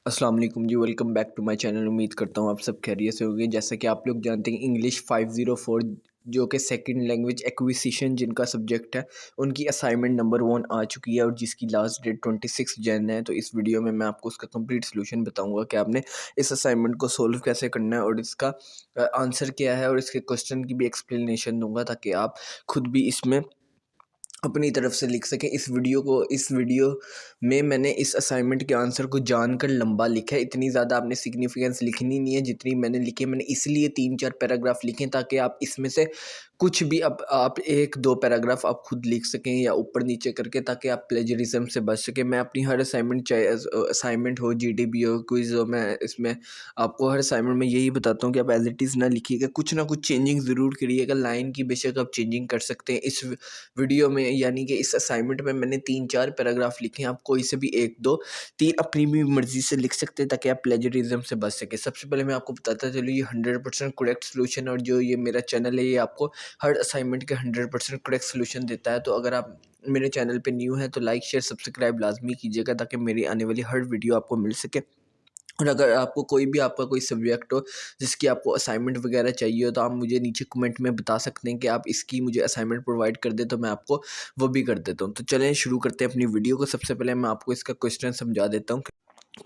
अस्सलाम वालेकुम जी। Welcome back to my channel. उम्मीद करता हूँ आप सब खैरियत से होंगे। जैसा कि आप लोग जानते हैं इंग्लिश 504 जो कि सेकंड लैंग्वेज एक्विजिशन जिनका सब्जेक्ट है, उनकी असाइनमेंट नंबर 1 आ चुकी है और जिसकी लास्ट डेट 26 जन है। तो इस वीडियो में मैं आपको उसका कंप्लीट सोल्यूशन बताऊंगा कि आपने इस असाइनमेंट को सोल्व कैसे करना है और इसका आंसर क्या है, और इसके क्वेश्चन की भी एक्सप्लेनेशन दूंगा ताकि आप खुद भी इसमें अपनी तरफ से लिख सकें। इस वीडियो में मैंने इस असाइनमेंट के आंसर को जानकर लंबा लिखा है। इतनी ज़्यादा आपने सिग्निफिकेंस लिखनी नहीं है जितनी मैंने लिखी है। मैंने इसलिए 3-4 पैराग्राफ लिखे ताकि आप इसमें से कुछ भी आप 1-2 पैराग्राफ आप खुद लिख सकें या ऊपर नीचे करके, ताकि आप प्लेजरिज्म से बच सकें। मैं अपनी हर असाइनमेंट, चाहे असाइनमेंट हो, जीडीबी हो, क्विज हो, मैं इसमें आपको हर असाइनमेंट में यही बताता हूँ कि आप एज इट इज़ ना लिखिएगा, कुछ ना कुछ चेंजिंग ज़रूर करिएगा। लाइन की बेशक आप चेंजिंग कर सकते हैं। इस वीडियो में यानी कि इस असाइनमेंट में मैंने 3-4 पैराग्राफ लिखे हैं। आप कोई से भी 1-2-3 अपनी भी मर्जी से लिख सकते हैं ताकि आप प्लेजरिज्म से बच सके। सबसे पहले मैं आपको बताता चलूँ, ये 100% करेक्ट सोल्यूशन, और जो ये मेरा चैनल है ये आपको हर असाइनमेंट के 100% करेक्ट सोल्यूशन देता है। तो अगर आप मेरे चैनल पे न्यू हैं तो लाइक शेयर सब्सक्राइब लाजमी कीजिएगा ताकि मेरी आने वाली हर वीडियो आपको मिल सके। और अगर आपको आपका कोई सब्जेक्ट हो जिसकी आपको असाइनमेंट वगैरह चाहिए हो, तो आप मुझे नीचे कमेंट में बता सकते हैं कि आप इसकी मुझे असाइनमेंट प्रोवाइड कर दें, तो मैं आपको वो भी कर देता हूँ। तो चलें शुरू करते हैं अपनी वीडियो को। सबसे पहले मैं आपको इसका क्वेश्चन समझा देता हूँ।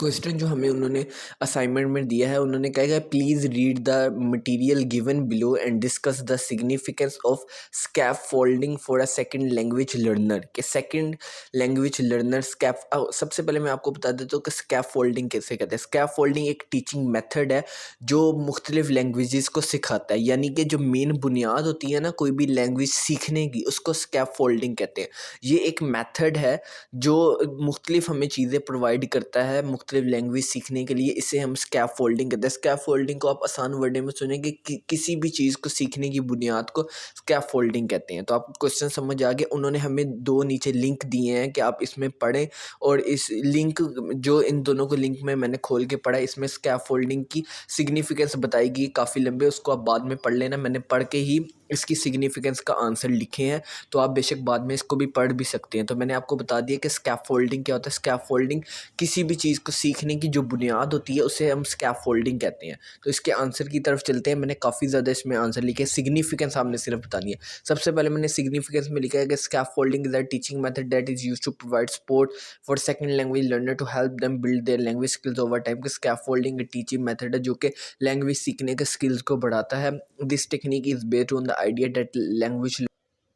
क्वेश्चन जो हमें उन्होंने असाइनमेंट में दिया है, उन्होंने कहा है please read the material given below and discuss the significance of scaffolding for a second language learner. के सेकंड लैंग्वेज लर्नर सबसे पहले मैं आपको बता देता हूँ कि स्कैफोल्डिंग कैसे कहते हैं। स्कैफोल्डिंग एक टीचिंग मेथड है जो मुख्तलिफ लैंग्वेजेस को सिखाता है, यानी कि जो मेन बुनियाद होती है ना कोई भी लैंग्वेज सीखने की, उसको स्कैफोल्डिंग कहते हैं। ये एक मेथड है जो मुख्तलिफ हमें चीज़ें प्रोवाइड करता है मुख्तलिफ लैंग्वेज सीखने के लिए। इसे हम स्कैफोल्डिंग कहते हैं। स्कैफोल्डिंग को आप आसान वर्ड में सुनेंगे कि किसी भी चीज़ को सीखने की बुनियाद को स्कैफोल्डिंग कहते हैं। तो आपको क्वेश्चन समझ आ गया। उन्होंने हमें 2 नीचे लिंक दिए हैं कि आप इसमें पढ़ें, और इस लिंक जो इन दोनों को लिंक में मैंने खोल के पढ़ा, इसमें स्कैफोल्डिंग की सिग्निफिकेंस बताएगी। काफ़ी लंबे, उसको आप बाद में पढ़ लेना। मैंने पढ़ के ही इसकी सिग्निफिकेंस का आंसर लिखे हैं, तो आप बेशक बाद में इसको भी पढ़ भी सकते हैं। तो मैंने आपको बता दिया कि स्कैफोल्डिंग क्या होता है। स्कैफोल्डिंग किसी भी चीज़ को सीखने की जो बुनियाद होती है उसे हम स्कैफोल्डिंग कहते हैं। तो इसके आंसर की तरफ चलते हैं। मैंने काफ़ी ज़्यादा इसमें आंसर लिखे, सिग्निफिकेंस आपने सिर्फ बतानी है। सबसे पहले मैंने सिग्निफिकेंस में लिखा है कि scaffolding is a teaching method that is used to provide support for second language learner to help them build their language skills over time. कि स्कैफोल्डिंग एक टीचिंग मेथड है जो कि लैंग्वेज सीखने के स्किल्स को बढ़ाता है। This technique is based on the idea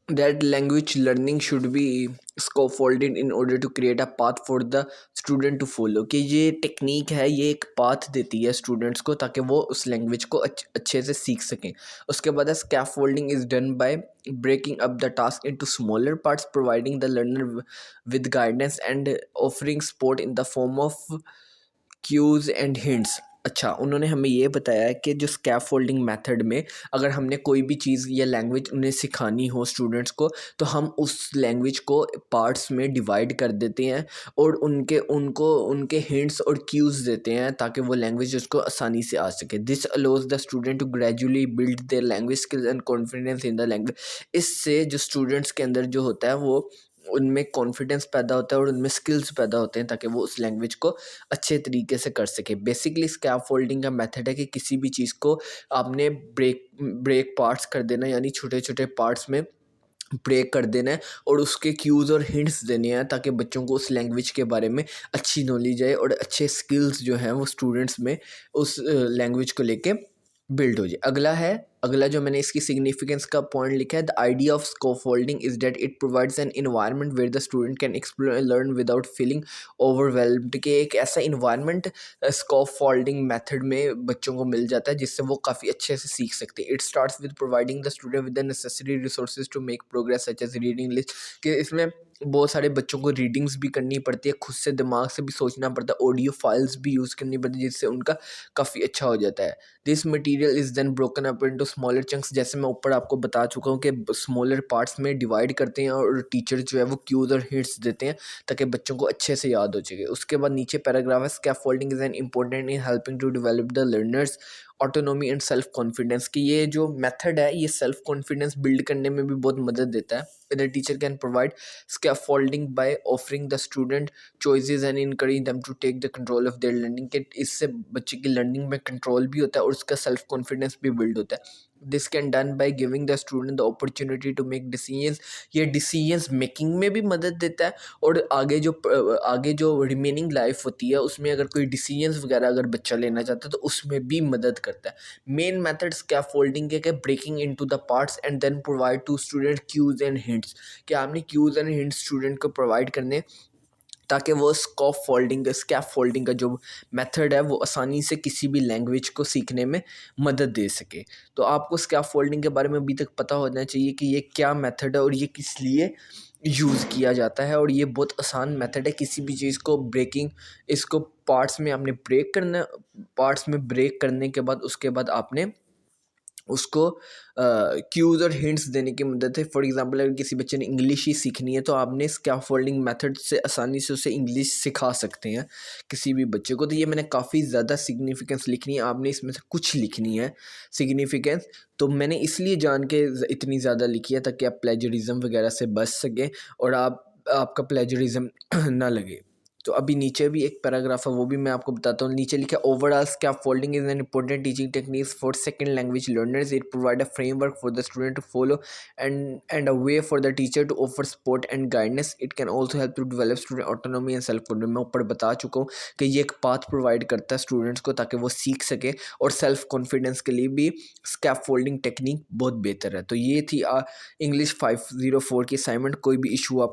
that language learning should be scaffolded in order to create a path for the student to follow। कि ये टेक्निक है, ये एक पाथ देती है स्टूडेंट्स को ताकि वो उस लैंग्वेज को अच्छे से सीख सकें। उसके बाद scaffolding is done by breaking up the task into smaller parts, providing the learner with guidance and offering support in the form of queues and hints. अच्छा, उन्होंने हमें ये बताया कि जो स्कैफोल्डिंग मेथड में अगर हमने कोई भी चीज़ या लैंग्वेज उन्हें सिखानी हो स्टूडेंट्स को, तो हम उस लैंग्वेज को पार्ट्स में डिवाइड कर देते हैं और उनके हिंट्स और क्यूज़ देते हैं ताकि वो लैंग्वेज उसको आसानी से आ सके। This allows the student to gradually build their language skills and confidence in the language. इससे जो स्टूडेंट्स के अंदर जो होता है वो उनमें कॉन्फिडेंस पैदा होता है और उनमें स्किल्स पैदा होते हैं ताकि वो उस लैंग्वेज को अच्छे तरीके से कर सके। बेसिकली स्कैफोल्डिंग का मेथड है कि किसी भी चीज़ को आपने ब्रेक पार्ट्स कर देना, यानी छोटे छोटे पार्ट्स में ब्रेक कर देना है और उसके क्यूज़ और हिंट्स देने हैं ताकि बच्चों को उस लैंग्वेज के बारे में अच्छी नॉलेज आए और अच्छे स्किल्स जो हैं वो स्टूडेंट्स में उस लैंग्वेज को लेके बिल्ड हो जाए। अगला जो मैंने इसकी सिग्निफिकेंस का पॉइंट लिखा है, the idea of scaffolding is that it provides an environment where the student can explore and learn without feeling overwhelmed. कि एक ऐसा इन्वायरमेंट स्कैफोल्डिंग मेथड में बच्चों को मिल जाता है जिससे वो काफ़ी अच्छे से सीख सकते हैं। It starts with providing the student with the necessary resources to make progress such as reading list. कि इसमें बहुत सारे बच्चों को रीडिंग्स भी करनी पड़ती है, खुद से दिमाग से भी सोचना पड़ता है, ऑडियो फाइल्स भी यूज़ करनी पड़ती है जिससे उनका काफ़ी अच्छा हो जाता है। This material is then broken up into smaller chunks. जैसे मैं ऊपर आपको बता चुका हूँ कि स्मॉलर पार्ट्स में डिवाइड करते हैं और टीचर जो है वो क्यूज और हिंट्स देते हैं ताकि बच्चों को अच्छे से याद हो सके। उसके बाद नीचे पैराग्राफ है, scaffolding is an important in helping to develop the learners autonomy and self confidence कि ये जो मेथड है ये सेल्फ कॉन्फिडेंस बिल्ड करने में भी बहुत मदद देता है। The teacher can provide scaffolding by offering the student choices and encourage them to take the control of their learning के इससे बच्चे की लर्निंग में कंट्रोल भी होता है और उसका सेल्फ कॉन्फिडेंस भी बिल्ड होता है। This can done by giving the student the opportunity to make decisions, ये डिसीजंस मेकिंग में भी मदद देता है और आगे जो रिमेनिंग लाइफ होती है उसमें अगर कोई डिसीजंस वगैरह अगर बच्चा लेना चाहता है तो उसमें भी मदद करता है। मेन मेथड स्कैफोल्डिंग के breaking into the parts and then provide to student cues and hints, कि आपने क्यूज एंड हिंट्स स्टूडेंट को प्रोवाइड करने ताकि वो स्कैफोल्डिंग का जो मेथड है वो आसानी से किसी भी लैंग्वेज को सीखने में मदद दे सके। तो आपको स्कैफोल्डिंग के बारे में अभी तक पता होना चाहिए कि ये क्या मेथड है और ये किस लिए यूज़ किया जाता है, और ये बहुत आसान मेथड है किसी भी चीज़ को ब्रेकिंग, इसको पार्ट्स में आपने ब्रेक करना, पार्ट्स में ब्रेक करने के बाद उसके बाद आपने उसको क्यूज़ और हिंट्स देने की मदद है। फॉर एग्जांपल अगर किसी बच्चे ने इंग्लिश ही सीखनी है तो आपने स्कैफोल्डिंग मेथड से आसानी से उसे इंग्लिश सिखा सकते हैं किसी भी बच्चे को। तो ये मैंने काफ़ी ज़्यादा सिग्निफिकेंस लिखनी है, आपने इसमें से कुछ लिखनी है सिग्निफिकेंस। तो मैंने इसलिए जान के इतनी ज़्यादा लिखी है ताकि आप प्लेजरिज्म वगैरह से बच सकें और आपका प्लेजरिज्म ना लगे। तो अभी नीचे भी एक पैराग्राफ है वो भी मैं आपको बताता हूँ। नीचे लिखा overall scaffolding is an important teaching techniques for second language learners. It provide a framework for the student to follow and a way for the teacher to offer support and guidance. It can also help to develop student autonomy and self confidence. मैं ऊपर बता चुका हूँ कि ये एक path provide करता है स्टूडेंट्स को ताकि वो सीख सके, और सेल्फ कॉन्फिडेंस के लिए भी स्कैफोल्डिंग टेक्निक बहुत बेहतर है। तो ये थी इंग्लिश 504 की असाइनमेंट। कोई भी इशू आप